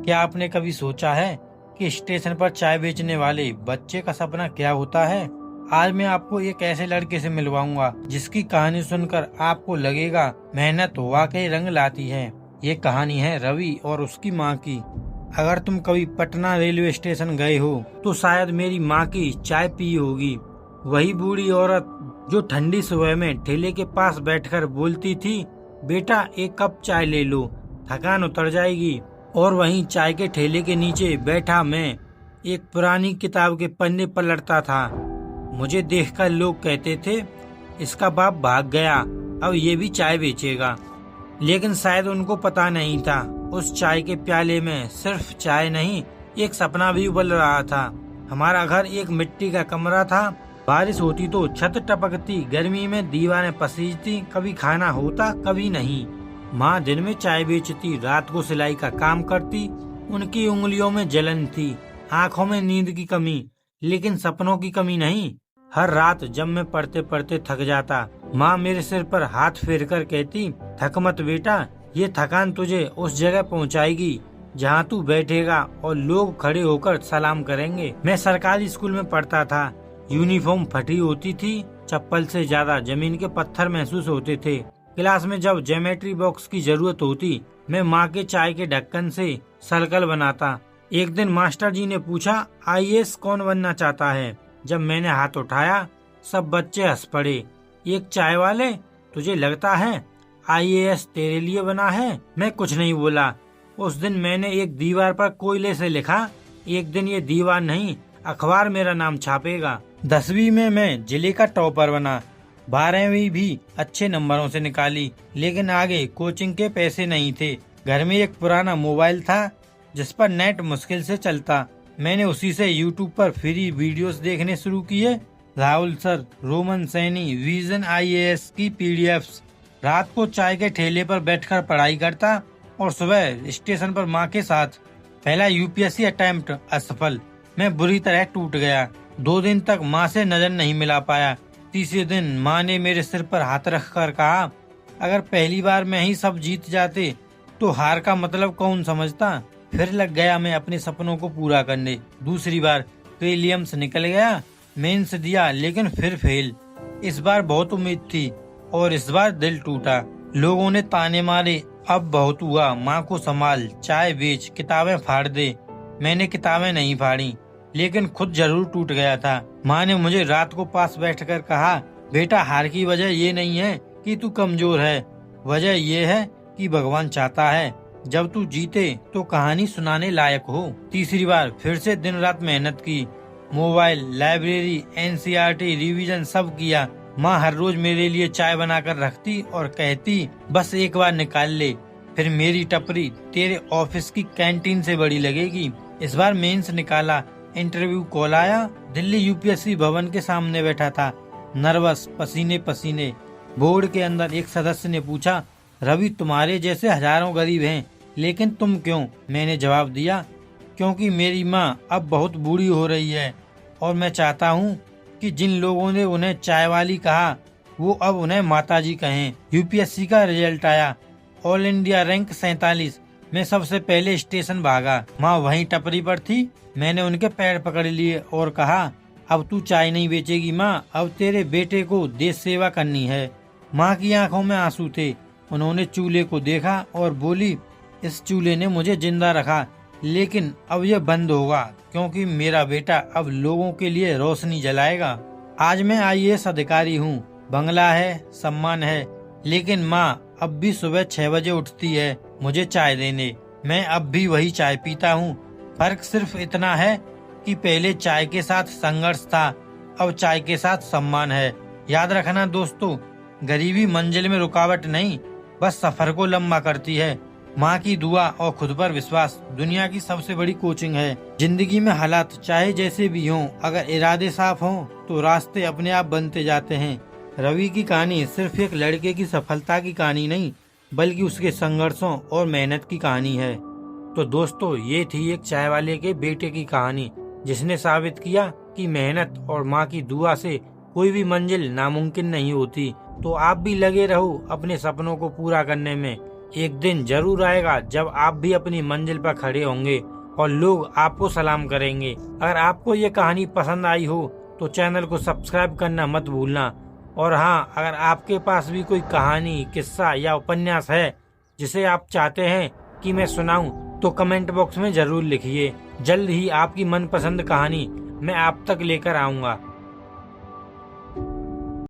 क्या आपने कभी सोचा है कि स्टेशन पर चाय बेचने वाले बच्चे का सपना क्या होता है? आज मैं आपको एक ऐसे लड़के से मिलवाऊंगा जिसकी कहानी सुनकर आपको लगेगा मेहनत वाकई रंग लाती है। ये कहानी है रवि और उसकी माँ की। अगर तुम कभी पटना रेलवे स्टेशन गए हो तो शायद मेरी माँ की चाय पी होगी। वही बूढ़ी औरत जो ठंडी सुबह में ठेले के पास बैठकर बोलती थी, बेटा एक कप चाय ले लो, थकान उतर जाएगी। और वहीं चाय के ठेले के नीचे बैठा मैं एक पुरानी किताब के पन्ने पलटता था। मुझे देखकर लोग कहते थे, इसका बाप भाग गया, अब ये भी चाय बेचेगा। लेकिन शायद उनको पता नहीं था, उस चाय के प्याले में सिर्फ चाय नहीं, एक सपना भी उबल रहा था। हमारा घर एक मिट्टी का कमरा था। बारिश होती तो छत टपकती, गर्मी में दीवारें पसीजती, कभी खाना होता कभी नहीं। माँ दिन में चाय बेचती, रात को सिलाई का काम करती। उनकी उंगलियों में जलन थी, आंखों में नींद की कमी, लेकिन सपनों की कमी नहीं। हर रात जब मैं पढ़ते पढ़ते थक जाता, माँ मेरे सिर पर हाथ फेर कर कहती, थक मत बेटा, ये थकान तुझे उस जगह पहुँचाएगी जहाँ तू बैठेगा और लोग खड़े होकर सलाम करेंगे। मैं सरकारी स्कूल में पढ़ता था। यूनिफॉर्म फटी होती थी, चप्पल से ज्यादा जमीन के पत्थर महसूस होते थे। क्लास में जब ज्योमेट्री बॉक्स की जरूरत होती, मैं माँ के चाय के ढक्कन से सर्कल बनाता। एक दिन मास्टर जी ने पूछा, आईएएस कौन बनना चाहता है? जब मैंने हाथ उठाया, सब बच्चे हंस पड़े। एक चाय वाले, तुझे लगता है आईएएस तेरे लिए बना है? मैं कुछ नहीं बोला। उस दिन मैंने एक दीवार पर कोयले से लिखा, एक दिन ये दीवार नहीं, अखबार मेरा नाम छापेगा। 10वीं में मैं जिले का टॉपर बना। 12वीं भी अच्छे नंबरों से निकाली, लेकिन आगे कोचिंग के पैसे नहीं थे। घर में एक पुराना मोबाइल था जिस पर नेट मुश्किल से चलता। मैंने उसी से यूट्यूब पर फ्री वीडियोस देखने शुरू किए। Rahul sir, Roman Saini, vision IAS की पीडीएफ्स। रात को चाय के ठेले पर बैठकर पढ़ाई करता और सुबह स्टेशन पर माँ के साथ। पहला यूपीएससी अटेम्प्ट असफल। मैं बुरी तरह टूट गया। 2 दिन तक माँ से नजर नहीं मिला पाया। तीसरे दिन माँ ने मेरे सिर पर हाथ रख कर कहा, अगर पहली बार में ही सब जीत जाते तो हार का मतलब कौन समझता। फिर लग गया मैं अपने सपनों को पूरा करने। दूसरी बार प्रीलिम्स निकल गया, मेंस दिया, लेकिन फिर फेल। इस बार बहुत उम्मीद थी और इस बार दिल टूटा। लोगों ने ताने मारे, अब बहुत हुआ, माँ को संभाल, चाय बेच, किताबें फाड़ दे। मैंने किताबें नहीं फाड़ी, लेकिन खुद जरूर टूट गया था। माँ ने मुझे रात को पास बैठकर कहा, बेटा हार की वजह ये नहीं है कि तू कमजोर है, वजह ये है कि भगवान चाहता है जब तू जीते तो कहानी सुनाने लायक हो। तीसरी बार फिर से दिन रात मेहनत की, मोबाइल, लाइब्रेरी, एनसीईआरटी रिवीजन सब किया। माँ हर रोज मेरे लिए चाय बनाकर रखती और कहती, बस एक बार निकाल ले, फिर मेरी टपरी तेरे ऑफिस की कैंटीन से बड़ी लगेगी। इस बार मेंस निकाला, इंटरव्यू कॉल आया। दिल्ली यूपीएससी भवन के सामने बैठा था, नर्वस, पसीने पसीने। बोर्ड के अंदर एक सदस्य ने पूछा, रवि तुम्हारे जैसे हजारों गरीब हैं, लेकिन तुम क्यों? मैंने जवाब दिया, क्योंकि मेरी माँ अब बहुत बूढ़ी हो रही है और मैं चाहता हूँ कि जिन लोगों ने उन्हें चाय वाली कहा वो अब उन्हें माताजी कहें। यूपीएससी का रिजल्ट आया, ऑल इंडिया रैंक 47। मैं सबसे पहले स्टेशन भागा। माँ वहीं टपरी पर थी। मैंने उनके पैर पकड़ लिए और कहा, अब तू चाय नहीं बेचेगी माँ, अब तेरे बेटे को देश सेवा करनी है। माँ की आंखों में आंसू थे। उन्होंने चूल्हे को देखा और बोली, इस चूल्हे ने मुझे जिंदा रखा, लेकिन अब यह बंद होगा, क्योंकि मेरा बेटा अब लोगों के लिए रोशनी जलाएगा। आज मैं आईएएस अधिकारी हूँ, बंगला है, सम्मान है, लेकिन माँ अब भी सुबह 6 बजे उठती है मुझे चाय देने। मैं अब भी वही चाय पीता हूँ। फर्क सिर्फ इतना है कि पहले चाय के साथ संघर्ष था, अब चाय के साथ सम्मान है। याद रखना दोस्तों, गरीबी मंजिल में रुकावट नहीं, बस सफर को लंबा करती है। माँ की दुआ और खुद पर विश्वास दुनिया की सबसे बड़ी कोचिंग है। जिंदगी में हालात चाहे जैसे भी हों, अगर इरादे साफ हों तो रास्ते अपने आप बनते जाते हैं। रवि की कहानी सिर्फ एक लड़के की सफलता की कहानी नहीं, बल्कि उसके संघर्षों और मेहनत की कहानी है। तो दोस्तों, ये थी एक चाय वाले के बेटे की कहानी, जिसने साबित किया कि मेहनत और माँ की दुआ से कोई भी मंजिल नामुमकिन नहीं होती। तो आप भी लगे रहो अपने सपनों को पूरा करने में। एक दिन जरूर आएगा जब आप भी अपनी मंजिल पर खड़े होंगे और लोग आपको सलाम करेंगे। अगर आपको ये कहानी पसंद आई हो तो चैनल को सब्सक्राइब करना मत भूलना। और हाँ, अगर आपके पास भी कोई कहानी, किस्सा या उपन्यास है जिसे आप चाहते हैं कि मैं सुनाऊं तो कमेंट बॉक्स में जरूर लिखिए। जल्द ही आपकी मनपसंद कहानी मैं आप तक लेकर आऊंगा।